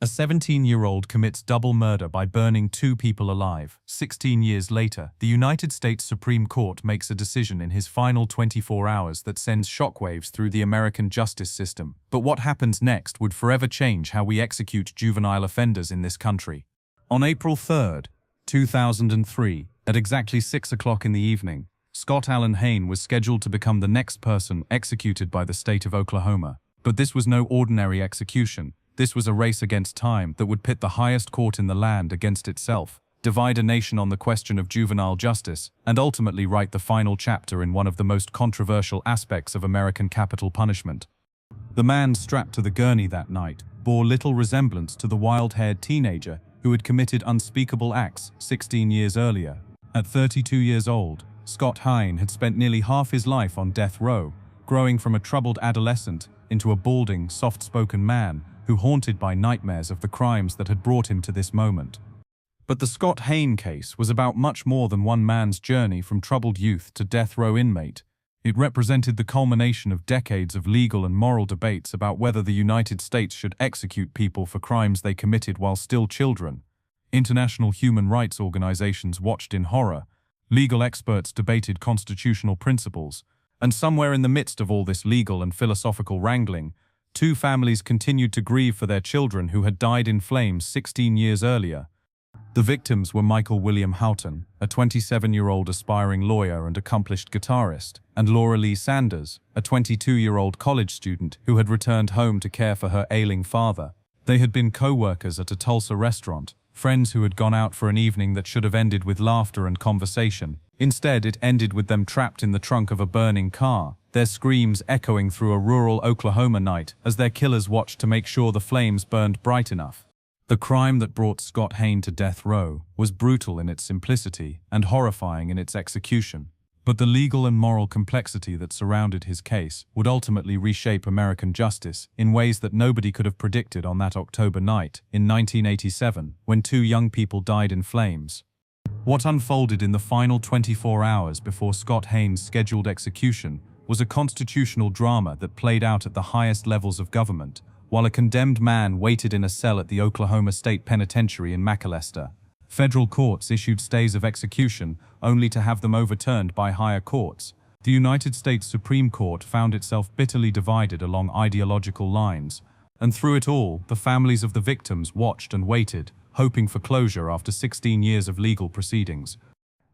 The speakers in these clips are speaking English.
A 17-year-old commits double murder by burning two people alive. 16 years later, the United States Supreme Court makes a decision in his final 24 hours that sends shockwaves through the American justice system. But what happens next would forever change how we execute juvenile offenders in this country. On April 3, 2003, at exactly 6 o'clock in the evening, Scott Allen Hain was scheduled to become the next person executed by the state of Oklahoma. But this was no ordinary execution. This was a race against time that would pit the highest court in the land against itself, divide a nation on the question of juvenile justice, and ultimately write the final chapter in one of the most controversial aspects of American capital punishment. The man strapped to the gurney that night bore little resemblance to the wild-haired teenager who had committed unspeakable acts 16 years earlier. At 32 years old, Scott Hain had spent nearly half his life on death row, growing from a troubled adolescent into a balding, soft-spoken man who haunted by nightmares of the crimes that had brought him to this moment. But the Scott Hain case was about much more than one man's journey from troubled youth to death row inmate. It represented the culmination of decades of legal and moral debates about whether the United States should execute people for crimes they committed while still children. International human rights organizations watched in horror, legal experts debated constitutional principles, and somewhere in the midst of all this legal and philosophical wrangling, two families continued to grieve for their children who had died in flames 16 years earlier. The victims were Michael William Houghton, a 27-year-old aspiring lawyer and accomplished guitarist, and Laura Lee Sanders, a 22-year-old college student who had returned home to care for her ailing father. They had been co-workers at a Tulsa restaurant, friends who had gone out for an evening that should have ended with laughter and conversation. Instead, it ended with them trapped in the trunk of a burning car, their screams echoing through a rural Oklahoma night as their killers watched to make sure the flames burned bright enough. The crime that brought Scott Hain to death row was brutal in its simplicity and horrifying in its execution. But the legal and moral complexity that surrounded his case would ultimately reshape American justice in ways that nobody could have predicted on that October night in 1987, when two young people died in flames. What unfolded in the final 24 hours before Scott Hain's scheduled execution was a constitutional drama that played out at the highest levels of government, while a condemned man waited in a cell at the Oklahoma State Penitentiary in McAlester. Federal courts issued stays of execution only to have them overturned by higher courts. The United States Supreme Court found itself bitterly divided along ideological lines, and through it all, the families of the victims watched and waited, hoping for closure after 16 years of legal proceedings.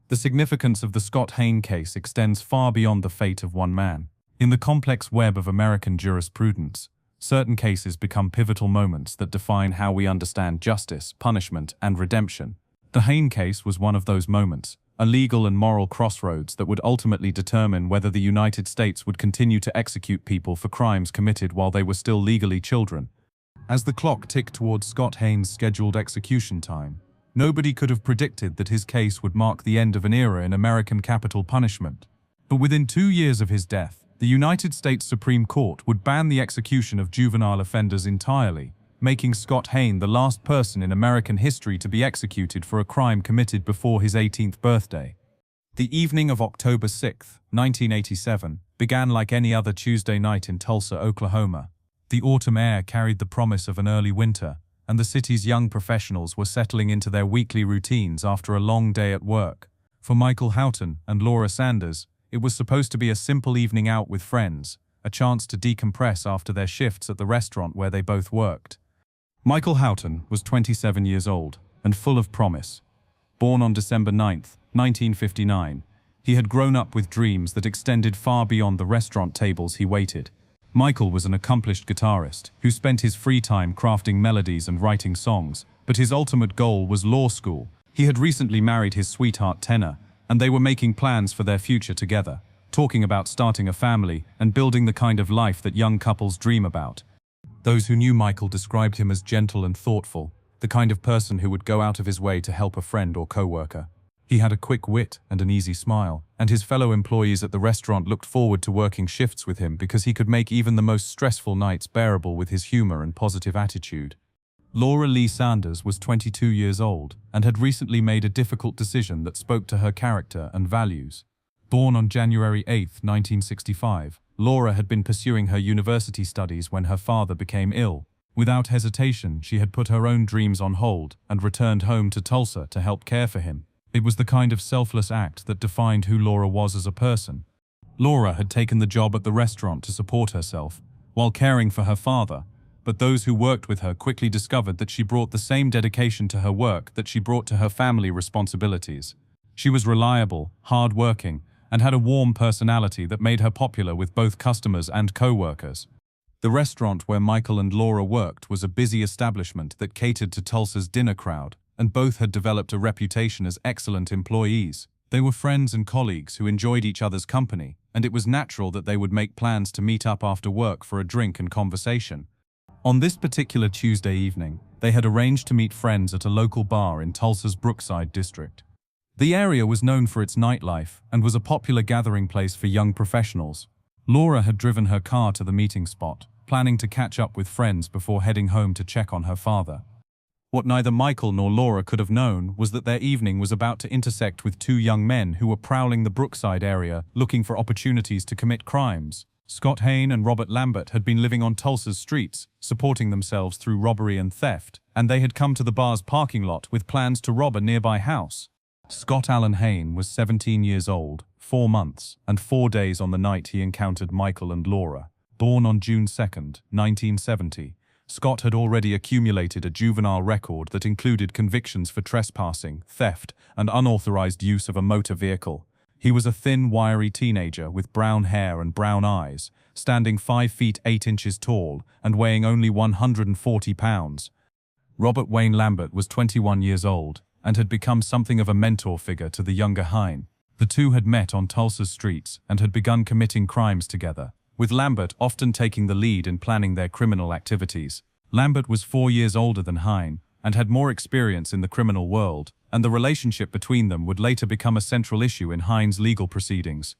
The significance of the Scott Hain case extends far beyond the fate of one man. In the complex web of American jurisprudence, certain cases become pivotal moments that define how we understand justice, punishment, and redemption. The Hain case was one of those moments, a legal and moral crossroads that would ultimately determine whether the United States would continue to execute people for crimes committed while they were still legally children. As the clock ticked towards Scott Hain's scheduled execution time, nobody could have predicted that his case would mark the end of an era in American capital punishment. But within 2 years of his death, the United States Supreme Court would ban the execution of juvenile offenders entirely, making Scott Hain the last person in American history to be executed for a crime committed before his 18th birthday. The evening of October 6, 1987, began like any other Tuesday night in Tulsa, Oklahoma. The autumn air carried the promise of an early winter, and the city's young professionals were settling into their weekly routines after a long day at work. For Michael Houghton and Laura Sanders, it was supposed to be a simple evening out with friends, a chance to decompress after their shifts at the restaurant where they both worked. Michael Houghton was 27 years old and full of promise. Born on December 9, 1959, he had grown up with dreams that extended far beyond the restaurant tables he waited. Michael was an accomplished guitarist who spent his free time crafting melodies and writing songs, but his ultimate goal was law school. He had recently married his sweetheart Tenna, and they were making plans for their future together, talking about starting a family and building the kind of life that young couples dream about. Those who knew Michael described him as gentle and thoughtful, the kind of person who would go out of his way to help a friend or co-worker. He had a quick wit and an easy smile, and his fellow employees at the restaurant looked forward to working shifts with him because he could make even the most stressful nights bearable with his humor and positive attitude. Laura Lee Sanders was 22 years old and had recently made a difficult decision that spoke to her character and values. Born on January 8, 1965, Laura had been pursuing her university studies when her father became ill. Without hesitation, she had put her own dreams on hold and returned home to Tulsa to help care for him. It was the kind of selfless act that defined who Laura was as a person. Laura had taken the job at the restaurant to support herself, while caring for her father, but those who worked with her quickly discovered that she brought the same dedication to her work that she brought to her family responsibilities. She was reliable, hard-working, and had a warm personality that made her popular with both customers and co-workers. The restaurant where Michael and Laura worked was a busy establishment that catered to Tulsa's dinner crowd, and both had developed a reputation as excellent employees. They were friends and colleagues who enjoyed each other's company, and it was natural that they would make plans to meet up after work for a drink and conversation. On this particular Tuesday evening, they had arranged to meet friends at a local bar in Tulsa's Brookside district. The area was known for its nightlife and was a popular gathering place for young professionals. Laura had driven her car to the meeting spot, planning to catch up with friends before heading home to check on her father. What neither Michael nor Laura could have known was that their evening was about to intersect with two young men who were prowling the Brookside area looking for opportunities to commit crimes. Scott Hain and Robert Lambert had been living on Tulsa's streets, supporting themselves through robbery and theft, and they had come to the bar's parking lot with plans to rob a nearby house. Scott Allen Hain was 17 years old, 4 months, and 4 days on the night he encountered Michael and Laura. Born on June 2, 1970, Scott had already accumulated a juvenile record that included convictions for trespassing, theft, and unauthorized use of a motor vehicle. He was a thin, wiry teenager with brown hair and brown eyes, standing 5 feet 8 inches tall and weighing only 140 pounds. Robert Wayne Lambert was 21 years old and had become something of a mentor figure to the younger Hain. The two had met on Tulsa's streets and had begun committing crimes together, with Lambert often taking the lead in planning their criminal activities. Lambert was 4 years older than Hain and had more experience in the criminal world, and the relationship between them would later become a central issue in Hain's legal proceedings.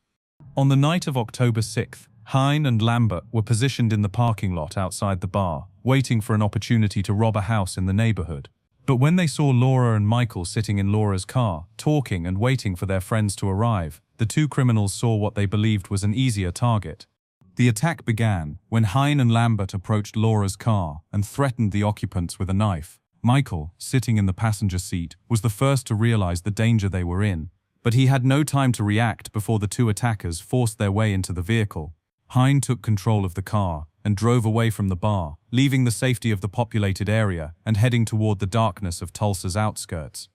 On the night of October 6th, Hain and Lambert were positioned in the parking lot outside the bar, waiting for an opportunity to rob a house in the neighborhood. But when they saw Laura and Michael sitting in Laura's car, talking and waiting for their friends to arrive, the two criminals saw what they believed was an easier target. The attack began when Hain and Lambert approached Laura's car and threatened the occupants with a knife. Michael, sitting in the passenger seat, was the first to realize the danger they were in, but he had no time to react before the two attackers forced their way into the vehicle. Hain took control of the car and drove away from the bar, leaving the safety of the populated area and heading toward the darkness of Tulsa's outskirts.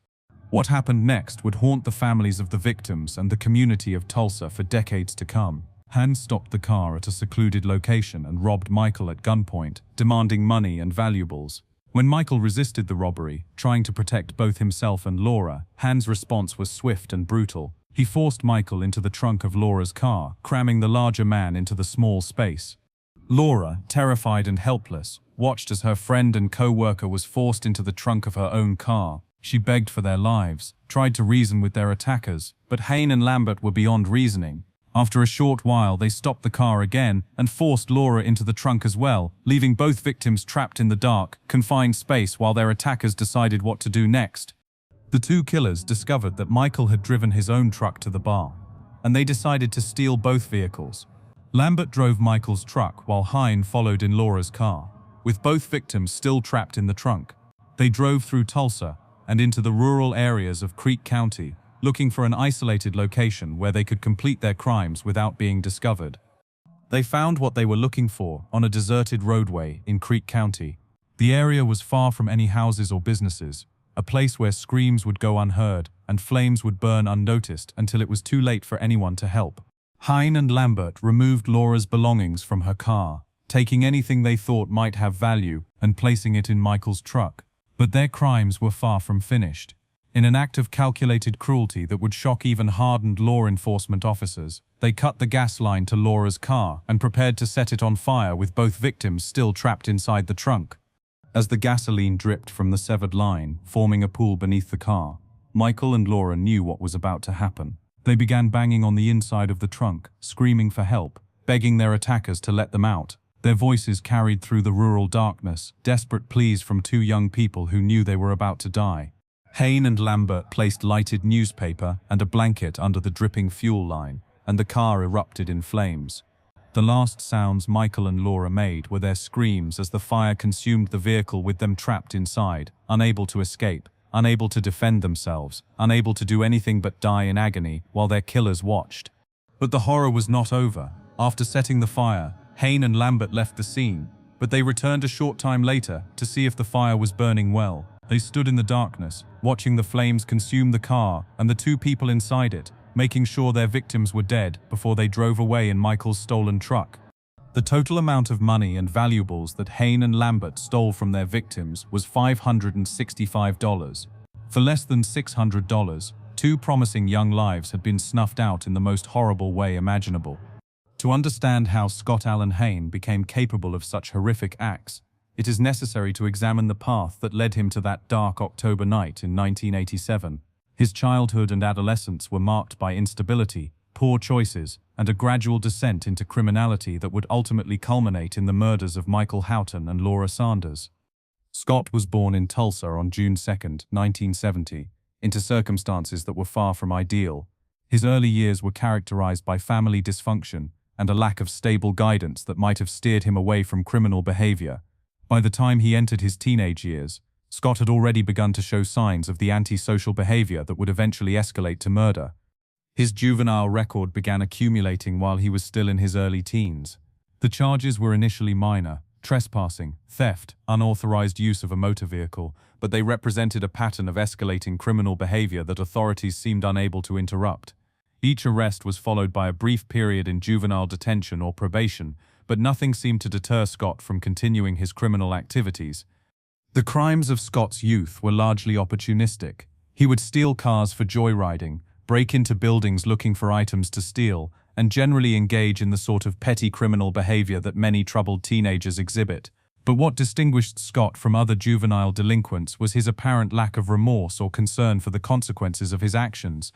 What happened next would haunt the families of the victims and the community of Tulsa for decades to come. Hain stopped the car at a secluded location and robbed Michael at gunpoint, demanding money and valuables. When Michael resisted the robbery, trying to protect both himself and Laura, Hain's response was swift and brutal. He forced Michael into the trunk of Laura's car, cramming the larger man into the small space. Laura, terrified and helpless, watched as her friend and co-worker was forced into the trunk of her own car. She begged for their lives, tried to reason with their attackers, but Hain and Lambert were beyond reasoning. After a short while, they stopped the car again and forced Laura into the trunk as well, leaving both victims trapped in the dark, confined space while their attackers decided what to do next. The two killers discovered that Michael had driven his own truck to the bar, and they decided to steal both vehicles. Lambert drove Michael's truck while Hain followed in Laura's car, with both victims still trapped in the trunk. They drove through Tulsa and into the rural areas of Creek County, looking for an isolated location where they could complete their crimes without being discovered. They found what they were looking for on a deserted roadway in Creek County. The area was far from any houses or businesses, a place where screams would go unheard and flames would burn unnoticed until it was too late for anyone to help. Hain and Lambert removed Laura's belongings from her car, taking anything they thought might have value and placing it in Michael's truck. But their crimes were far from finished. In an act of calculated cruelty that would shock even hardened law enforcement officers, they cut the gas line to Laura's car and prepared to set it on fire with both victims still trapped inside the trunk. As the gasoline dripped from the severed line, forming a pool beneath the car, Michael and Laura knew what was about to happen. They began banging on the inside of the trunk, screaming for help, begging their attackers to let them out. Their voices carried through the rural darkness, desperate pleas from two young people who knew they were about to die. Hain and Lambert placed lighted newspaper and a blanket under the dripping fuel line, and the car erupted in flames. The last sounds Michael and Laura made were their screams as the fire consumed the vehicle with them trapped inside, unable to escape, unable to defend themselves, unable to do anything but die in agony while their killers watched. But the horror was not over. After setting the fire, Hain and Lambert left the scene, but they returned a short time later to see if the fire was burning well. They stood in the darkness, watching the flames consume the car and the two people inside it, making sure their victims were dead before they drove away in Michael's stolen truck. The total amount of money and valuables that Hain and Lambert stole from their victims was $565. For less than $600, two promising young lives had been snuffed out in the most horrible way imaginable. To understand how Scott Allen Hain became capable of such horrific acts, it is necessary to examine the path that led him to that dark October night in 1987. His childhood and adolescence were marked by instability, poor choices, and a gradual descent into criminality that would ultimately culminate in the murders of Michael Houghton and Laura Sanders. Scott was born in Tulsa on June 2, 1970, into circumstances that were far from ideal. His early years were characterized by family dysfunction and a lack of stable guidance that might have steered him away from criminal behavior. By the time he entered his teenage years, Scott had already begun to show signs of the antisocial behavior that would eventually escalate to murder. His juvenile record began accumulating while he was still in his early teens. The charges were initially minor: trespassing, theft, unauthorized use of a motor vehicle, but they represented a pattern of escalating criminal behavior that authorities seemed unable to interrupt. Each arrest was followed by a brief period in juvenile detention or probation, but nothing seemed to deter Scott from continuing his criminal activities. The crimes of Scott's youth were largely opportunistic. He would steal cars for joyriding, break into buildings looking for items to steal, and generally engage in the sort of petty criminal behavior that many troubled teenagers exhibit. But what distinguished Scott from other juvenile delinquents was his apparent lack of remorse or concern for the consequences of his actions.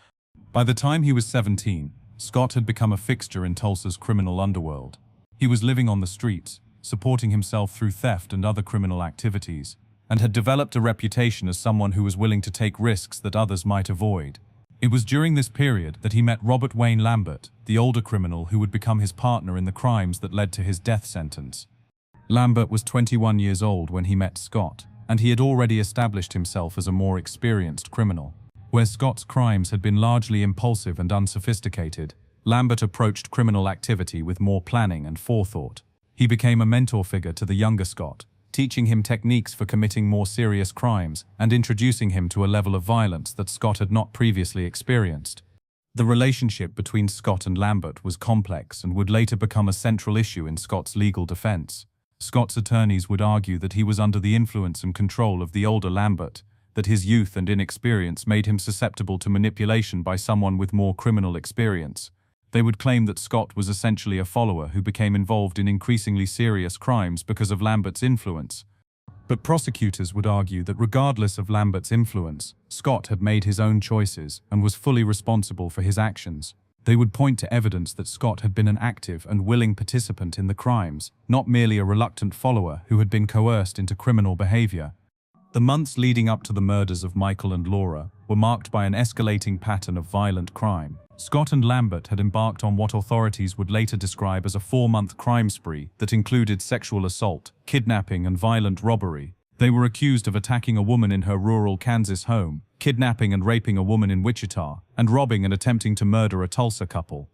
By the time he was 17, Scott had become a fixture in Tulsa's criminal underworld. He was living on the streets, supporting himself through theft and other criminal activities, and had developed a reputation as someone who was willing to take risks that others might avoid. It was during this period that he met Robert Wayne Lambert, the older criminal who would become his partner in the crimes that led to his death sentence. Lambert was 21 years old when he met Scott, and he had already established himself as a more experienced criminal. Where Scott's crimes had been largely impulsive and unsophisticated, Lambert approached criminal activity with more planning and forethought. He became a mentor figure to the younger Scott, teaching him techniques for committing more serious crimes and introducing him to a level of violence that Scott had not previously experienced. The relationship between Scott and Lambert was complex and would later become a central issue in Scott's legal defense. Scott's attorneys would argue that he was under the influence and control of the older Lambert, that his youth and inexperience made him susceptible to manipulation by someone with more criminal experience. They would claim that Scott was essentially a follower who became involved in increasingly serious crimes because of Lambert's influence. But prosecutors would argue that regardless of Lambert's influence, Scott had made his own choices and was fully responsible for his actions. They would point to evidence that Scott had been an active and willing participant in the crimes, not merely a reluctant follower who had been coerced into criminal behavior. The months leading up to the murders of Michael and Laura were marked by an escalating pattern of violent crime. Scott and Lambert had embarked on what authorities would later describe as a 4-month crime spree that included sexual assault, kidnapping, and violent robbery. They were accused of attacking a woman in her rural Kansas home, kidnapping and raping a woman in Wichita, and robbing and attempting to murder a Tulsa couple.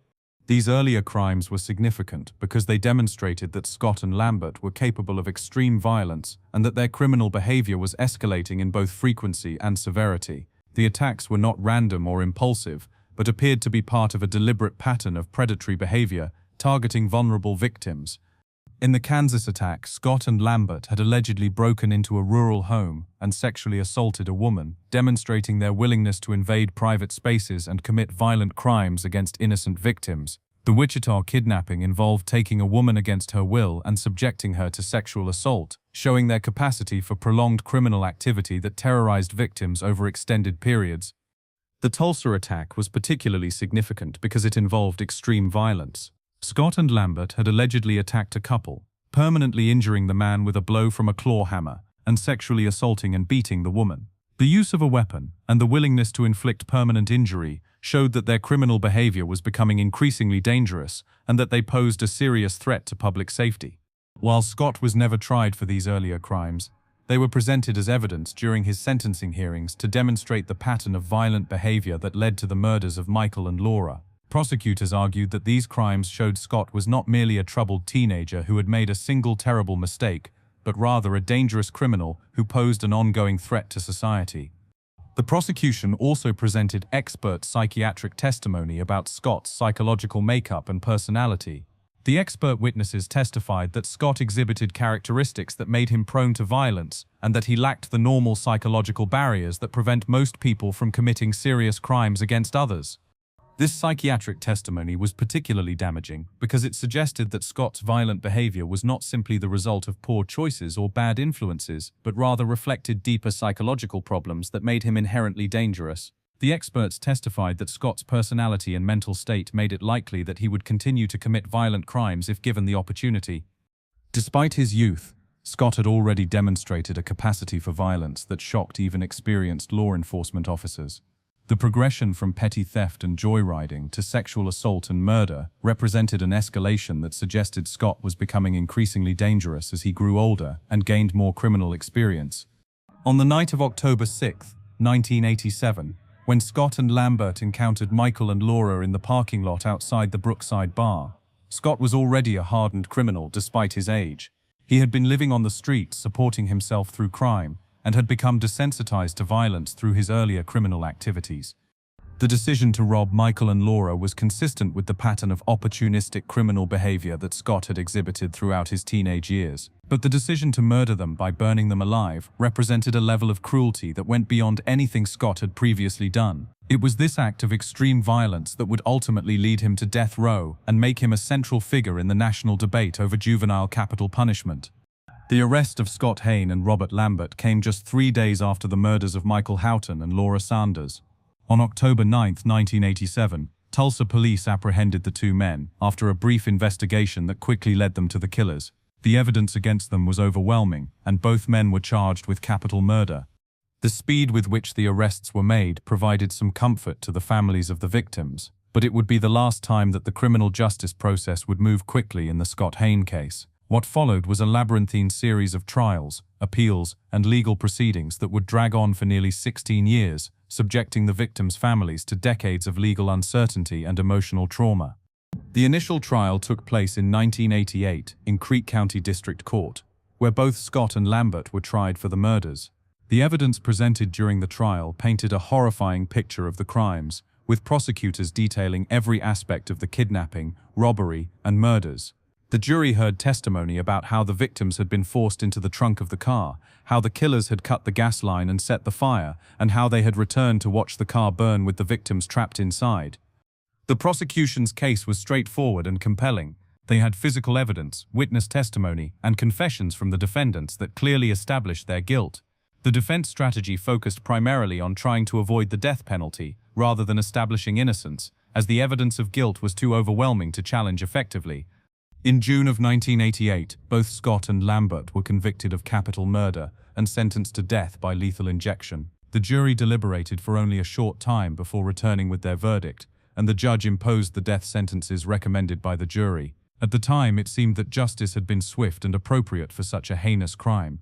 These earlier crimes were significant because they demonstrated that Scott and Lambert were capable of extreme violence and that their criminal behavior was escalating in both frequency and severity. The attacks were not random or impulsive, but appeared to be part of a deliberate pattern of predatory behavior, targeting vulnerable victims. In the Kansas attack, Scott and Lambert had allegedly broken into a rural home and sexually assaulted a woman, demonstrating their willingness to invade private spaces and commit violent crimes against innocent victims. The Wichita kidnapping involved taking a woman against her will and subjecting her to sexual assault, showing their capacity for prolonged criminal activity that terrorized victims over extended periods. The Tulsa attack was particularly significant because it involved extreme violence. Scott and Lambert had allegedly attacked a couple, permanently injuring the man with a blow from a claw hammer and sexually assaulting and beating the woman. The use of a weapon and the willingness to inflict permanent injury showed that their criminal behavior was becoming increasingly dangerous and that they posed a serious threat to public safety. While Scott was never tried for these earlier crimes, they were presented as evidence during his sentencing hearings to demonstrate the pattern of violent behavior that led to the murders of Michael and Laura. Prosecutors argued that these crimes showed Scott was not merely a troubled teenager who had made a single terrible mistake, but rather a dangerous criminal who posed an ongoing threat to society. The prosecution also presented expert psychiatric testimony about Scott's psychological makeup and personality. The expert witnesses testified that Scott exhibited characteristics that made him prone to violence and that he lacked the normal psychological barriers that prevent most people from committing serious crimes against others. This psychiatric testimony was particularly damaging because it suggested that Scott's violent behavior was not simply the result of poor choices or bad influences, but rather reflected deeper psychological problems that made him inherently dangerous. The experts testified that Scott's personality and mental state made it likely that he would continue to commit violent crimes if given the opportunity. Despite his youth, Scott had already demonstrated a capacity for violence that shocked even experienced law enforcement officers. The progression from petty theft and joyriding to sexual assault and murder represented an escalation that suggested Scott was becoming increasingly dangerous as he grew older and gained more criminal experience. On the night of October 6, 1987, when Scott and Lambert encountered Michael and Laura in the parking lot outside the Brookside bar, Scott was already a hardened criminal despite his age. He had been living on the streets, supporting himself through crime, and had become desensitized to violence through his earlier criminal activities. The decision to rob Michael and Laura was consistent with the pattern of opportunistic criminal behavior that Scott had exhibited throughout his teenage years. But the decision to murder them by burning them alive represented a level of cruelty that went beyond anything Scott had previously done. It was this act of extreme violence that would ultimately lead him to death row and make him a central figure in the national debate over juvenile capital punishment. The arrest of Scott Hain and Robert Lambert came just 3 days after the murders of Michael Houghton and Laura Sanders. On October 9, 1987, Tulsa police apprehended the two men after a brief investigation that quickly led them to the killers. The evidence against them was overwhelming, and both men were charged with capital murder. The speed with which the arrests were made provided some comfort to the families of the victims, but it would be the last time that the criminal justice process would move quickly in the Scott Hain case. What followed was a labyrinthine series of trials, appeals, and legal proceedings that would drag on for nearly 16 years, subjecting the victims' families to decades of legal uncertainty and emotional trauma. The initial trial took place in 1988 in Creek County District Court, where both Scott and Lambert were tried for the murders. The evidence presented during the trial painted a horrifying picture of the crimes, with prosecutors detailing every aspect of the kidnapping, robbery, and murders. The jury heard testimony about how the victims had been forced into the trunk of the car, how the killers had cut the gas line and set the fire, and how they had returned to watch the car burn with the victims trapped inside. The prosecution's case was straightforward and compelling. They had physical evidence, witness testimony, and confessions from the defendants that clearly established their guilt. The defense strategy focused primarily on trying to avoid the death penalty, rather than establishing innocence, as the evidence of guilt was too overwhelming to challenge effectively. In June of 1988, both Scott and Lambert were convicted of capital murder and sentenced to death by lethal injection. The jury deliberated for only a short time before returning with their verdict, and the judge imposed the death sentences recommended by the jury. At the time, it seemed that justice had been swift and appropriate for such a heinous crime.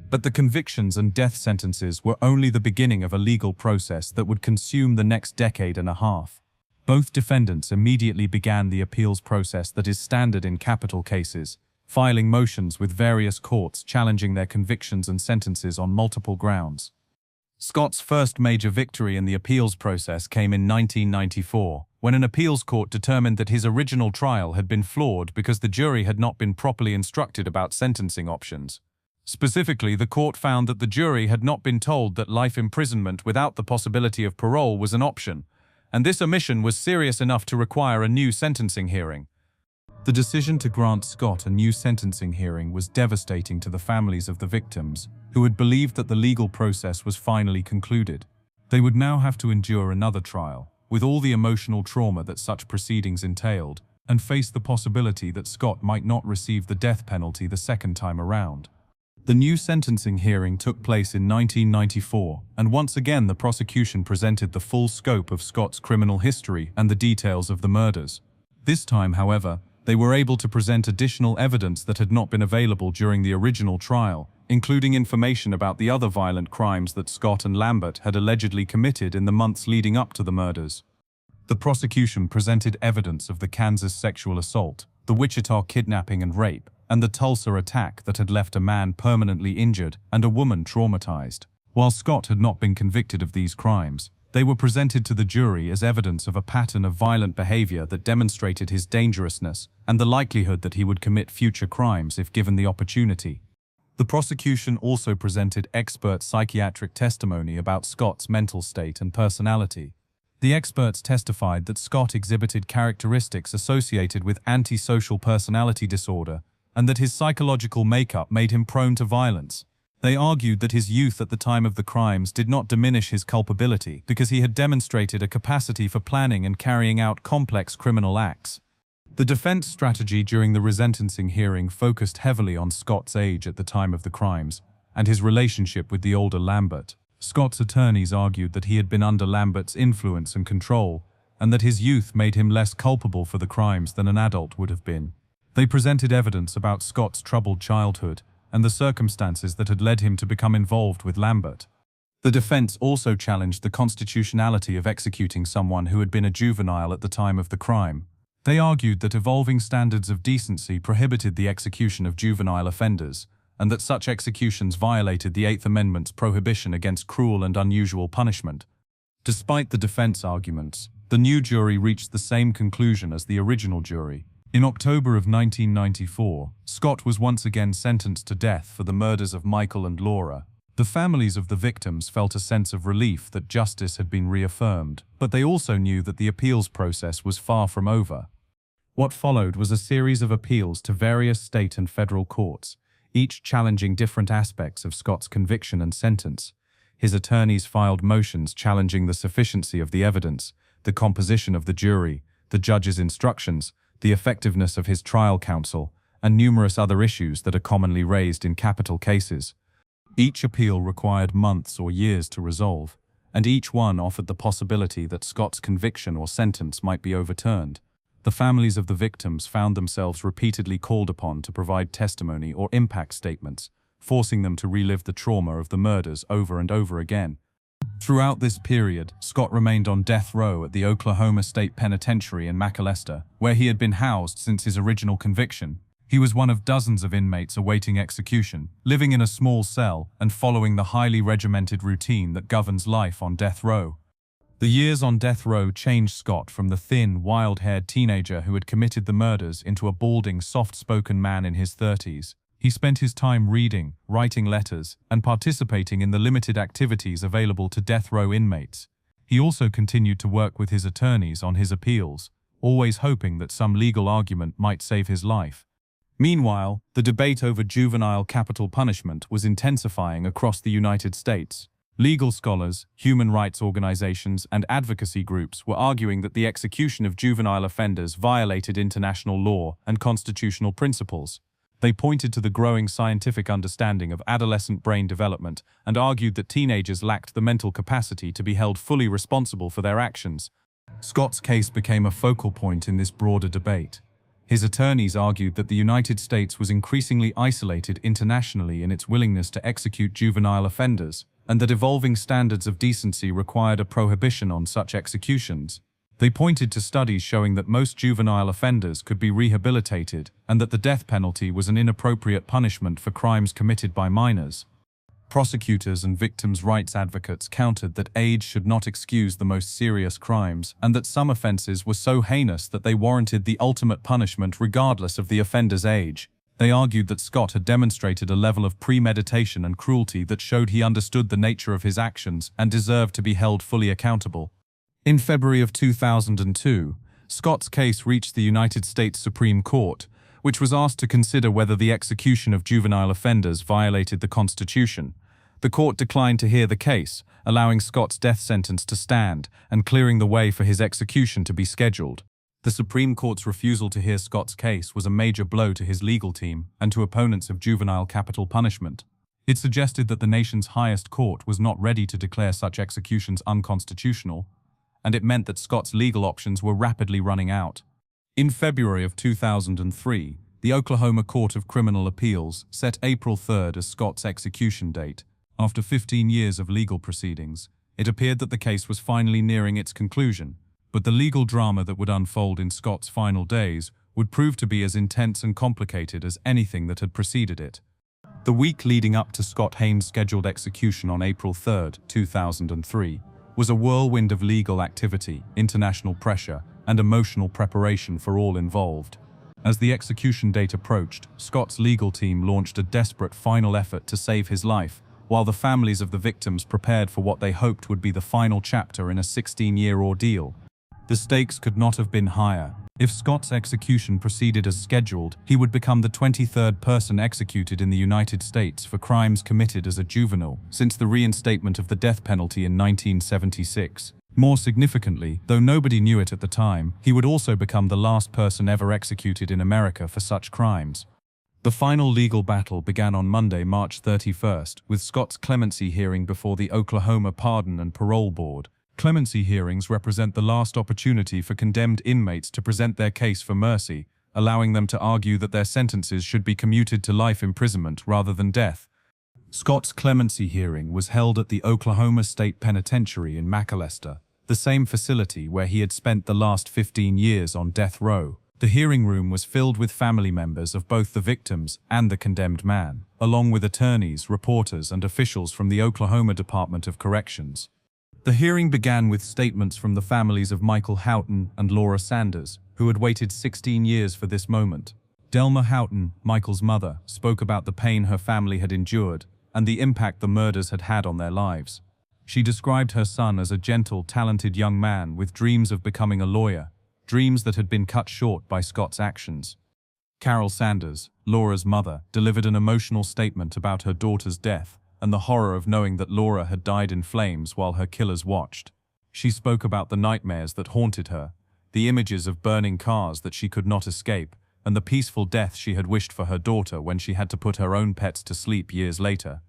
But the convictions and death sentences were only the beginning of a legal process that would consume the next decade and a half. Both defendants immediately began the appeals process that is standard in capital cases, filing motions with various courts challenging their convictions and sentences on multiple grounds. Scott's first major victory in the appeals process came in 1994, when an appeals court determined that his original trial had been flawed because the jury had not been properly instructed about sentencing options. Specifically, the court found that the jury had not been told that life imprisonment without the possibility of parole was an option, and this omission was serious enough to require a new sentencing hearing. The decision to grant Scott a new sentencing hearing was devastating to the families of the victims, who had believed that the legal process was finally concluded. They would now have to endure another trial, with all the emotional trauma that such proceedings entailed, and face the possibility that Scott might not receive the death penalty the second time around. The new sentencing hearing took place in 1994, and once again the prosecution presented the full scope of Scott's criminal history and the details of the murders. This time, however, they were able to present additional evidence that had not been available during the original trial, including information about the other violent crimes that Scott and Lambert had allegedly committed in the months leading up to the murders. The prosecution presented evidence of the Kansas sexual assault, the Wichita kidnapping and rape, and the Tulsa attack that had left a man permanently injured and a woman traumatized. While Scott had not been convicted of these crimes, they were presented to the jury as evidence of a pattern of violent behavior that demonstrated his dangerousness and the likelihood that he would commit future crimes if given the opportunity. The prosecution also presented expert psychiatric testimony about Scott's mental state and personality. The experts testified that Scott exhibited characteristics associated with antisocial personality disorder and that his psychological makeup made him prone to violence. They argued that his youth at the time of the crimes did not diminish his culpability because he had demonstrated a capacity for planning and carrying out complex criminal acts. The defense strategy during the resentencing hearing focused heavily on Scott's age at the time of the crimes and his relationship with the older Lambert. Scott's attorneys argued that he had been under Lambert's influence and control, and that his youth made him less culpable for the crimes than an adult would have been. They presented evidence about Scott's troubled childhood and the circumstances that had led him to become involved with Lambert. The defense also challenged the constitutionality of executing someone who had been a juvenile at the time of the crime. They argued that evolving standards of decency prohibited the execution of juvenile offenders, and that such executions violated the Eighth Amendment's prohibition against cruel and unusual punishment. Despite the defense arguments, the new jury reached the same conclusion as the original jury. In October of 1994, Scott was once again sentenced to death for the murders of Michael and Laura. The families of the victims felt a sense of relief that justice had been reaffirmed, but they also knew that the appeals process was far from over. What followed was a series of appeals to various state and federal courts, each challenging different aspects of Scott's conviction and sentence. His attorneys filed motions challenging the sufficiency of the evidence, the composition of the jury, the judge's instructions, the effectiveness of his trial counsel, and numerous other issues that are commonly raised in capital cases. Each appeal required months or years to resolve, and each one offered the possibility that Scott's conviction or sentence might be overturned. The families of the victims found themselves repeatedly called upon to provide testimony or impact statements, forcing them to relive the trauma of the murders over and over again. Throughout this period, Scott remained on death row at the Oklahoma State Penitentiary in McAlester, where he had been housed since his original conviction. He was one of dozens of inmates awaiting execution, living in a small cell and following the highly regimented routine that governs life on death row. The years on death row changed Scott from the thin, wild-haired teenager who had committed the murders into a balding, soft-spoken man in his 30s. He spent his time reading, writing letters, and participating in the limited activities available to death row inmates. He also continued to work with his attorneys on his appeals, always hoping that some legal argument might save his life. Meanwhile, the debate over juvenile capital punishment was intensifying across the United States. Legal scholars, human rights organizations, and advocacy groups were arguing that the execution of juvenile offenders violated international law and constitutional principles. They pointed to the growing scientific understanding of adolescent brain development and argued that teenagers lacked the mental capacity to be held fully responsible for their actions. Scott's case became a focal point in this broader debate. His attorneys argued that the United States was increasingly isolated internationally in its willingness to execute juvenile offenders, and that evolving standards of decency required a prohibition on such executions. They pointed to studies showing that most juvenile offenders could be rehabilitated and that the death penalty was an inappropriate punishment for crimes committed by minors. Prosecutors and victims' rights advocates countered that age should not excuse the most serious crimes and that some offenses were so heinous that they warranted the ultimate punishment regardless of the offender's age. They argued that Scott had demonstrated a level of premeditation and cruelty that showed he understood the nature of his actions and deserved to be held fully accountable. In February of 2002, Scott's case reached the United States Supreme Court, which was asked to consider whether the execution of juvenile offenders violated the Constitution. The court declined to hear the case, allowing Scott's death sentence to stand and clearing the way for his execution to be scheduled. The Supreme Court's refusal to hear Scott's case was a major blow to his legal team and to opponents of juvenile capital punishment. It suggested that the nation's highest court was not ready to declare such executions unconstitutional, and it meant that Scott's legal options were rapidly running out. In February of 2003, the Oklahoma Court of Criminal Appeals set April 3rd as Scott's execution date. After 15 years of legal proceedings, it appeared that the case was finally nearing its conclusion, but the legal drama that would unfold in Scott's final days would prove to be as intense and complicated as anything that had preceded it. The week leading up to Scott Hain's scheduled execution on April 3rd, 2003, was a whirlwind of legal activity, international pressure, and emotional preparation for all involved. As the execution date approached, Scott's legal team launched a desperate final effort to save his life, while the families of the victims prepared for what they hoped would be the final chapter in a 16-year ordeal. The stakes could not have been higher. If Scott's execution proceeded as scheduled, he would become the 23rd person executed in the United States for crimes committed as a juvenile since the reinstatement of the death penalty in 1976. More significantly, though nobody knew it at the time, he would also become the last person ever executed in America for such crimes. The final legal battle began on Monday, March 31st, with Scott's clemency hearing before the Oklahoma Pardon and Parole Board. Clemency hearings represent the last opportunity for condemned inmates to present their case for mercy, allowing them to argue that their sentences should be commuted to life imprisonment rather than death. Scott's clemency hearing was held at the Oklahoma State Penitentiary in McAlester, the same facility where he had spent the last 15 years on death row. The hearing room was filled with family members of both the victims and the condemned man, along with attorneys, reporters, and officials from the Oklahoma Department of Corrections. The hearing began with statements from the families of Michael Houghton and Laura Sanders, who had waited 16 years for this moment. Delma Houghton, Michael's mother, spoke about the pain her family had endured and the impact the murders had had on their lives. She described her son as a gentle, talented young man with dreams of becoming a lawyer, dreams that had been cut short by Scott's actions. Carol Sanders, Laura's mother, delivered an emotional statement about her daughter's death and the horror of knowing that Laura had died in flames while her killers watched. She spoke about the nightmares that haunted her, the images of burning cars that she could not escape, and the peaceful death she had wished for her daughter when she had to put her own pets to sleep years later.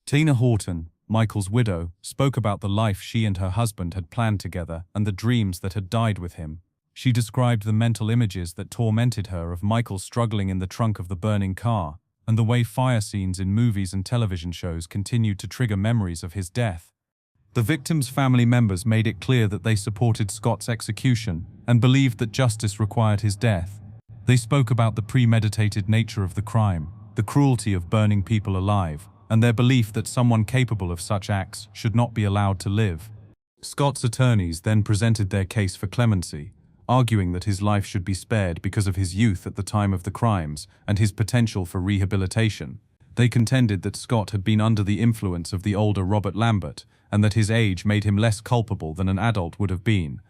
Tina Houghton, Michael's widow, spoke about the life she and her husband had planned together and the dreams that had died with him. She described the mental images that tormented her of Michael struggling in the trunk of the burning car, and the way fire scenes in movies and television shows continued to trigger memories of his death. The victims' family members made it clear that they supported Scott's execution and believed that justice required his death. They spoke about the premeditated nature of the crime, the cruelty of burning people alive, and their belief that someone capable of such acts should not be allowed to live. Scott's attorneys then presented their case for clemency, arguing that his life should be spared because of his youth at the time of the crimes and his potential for rehabilitation. They contended that Scott had been under the influence of the older Robert Lambert and that his age made him less culpable than an adult would have been.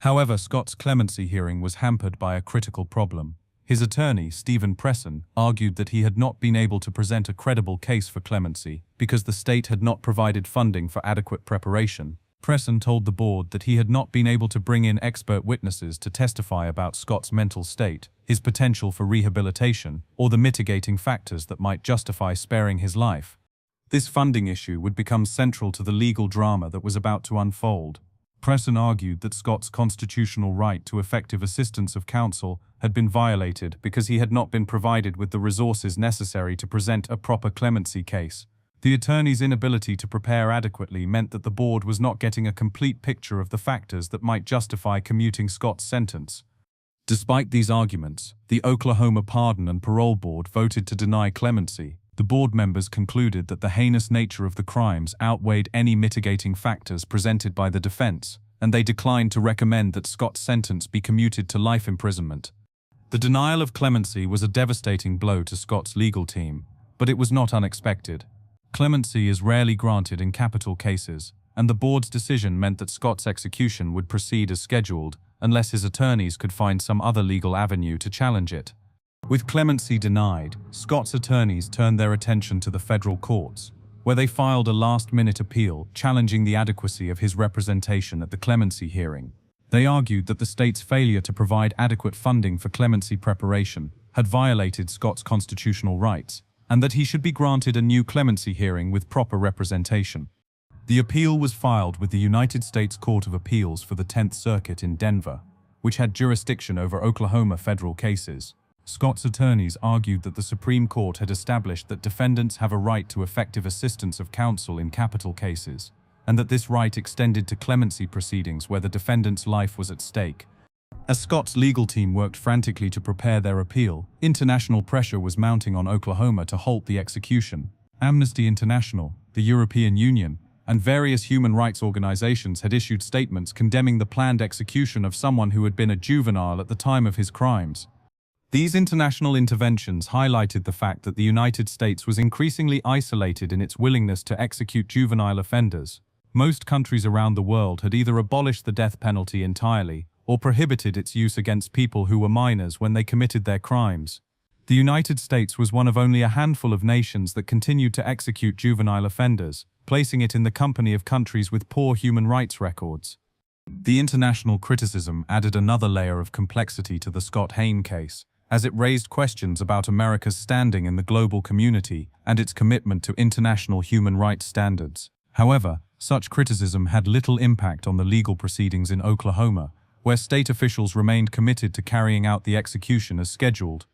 However, Scott's clemency hearing was hampered by a critical problem. His attorney, Stephen Presson, argued that he had not been able to present a credible case for clemency because the state had not provided funding for adequate preparation. Presson told the board that he had not been able to bring in expert witnesses to testify about Scott's mental state, his potential for rehabilitation, or the mitigating factors that might justify sparing his life. This funding issue would become central to the legal drama that was about to unfold. Presson argued that Scott's constitutional right to effective assistance of counsel had been violated because he had not been provided with the resources necessary to present a proper clemency case. The attorney's inability to prepare adequately meant that the board was not getting a complete picture of the factors that might justify commuting Scott's sentence. Despite these arguments, the Oklahoma Pardon and Parole Board voted to deny clemency. The board members concluded that the heinous nature of the crimes outweighed any mitigating factors presented by the defense, and they declined to recommend that Scott's sentence be commuted to life imprisonment. The denial of clemency was a devastating blow to Scott's legal team, but it was not unexpected. Clemency is rarely granted in capital cases, and the board's decision meant that Scott's execution would proceed as scheduled unless his attorneys could find some other legal avenue to challenge it. With clemency denied, Scott's attorneys turned their attention to the federal courts, where they filed a last-minute appeal challenging the adequacy of his representation at the clemency hearing. They argued that the state's failure to provide adequate funding for clemency preparation had violated Scott's constitutional rights, and that he should be granted a new clemency hearing with proper representation. The appeal was filed with the United States Court of Appeals for the 10th Circuit in Denver, which had jurisdiction over Oklahoma federal cases. Scott's attorneys argued that the Supreme Court had established that defendants have a right to effective assistance of counsel in capital cases, and that this right extended to clemency proceedings where the defendant's life was at stake. As Scott's legal team worked frantically to prepare their appeal, international pressure was mounting on Oklahoma to halt the execution. Amnesty International, the European Union, and various human rights organizations had issued statements condemning the planned execution of someone who had been a juvenile at the time of his crimes. These international interventions highlighted the fact that the United States was increasingly isolated in its willingness to execute juvenile offenders. Most countries around the world had either abolished the death penalty entirely or prohibited its use against people who were minors when they committed their crimes. The United States was one of only a handful of nations that continued to execute juvenile offenders, placing it in the company of countries with poor human rights records. The international criticism added another layer of complexity to the Scott Hain case, as it raised questions about America's standing in the global community and its commitment to international human rights standards. However, such criticism had little impact on the legal proceedings in Oklahoma, where state officials remained committed to carrying out the execution as scheduled.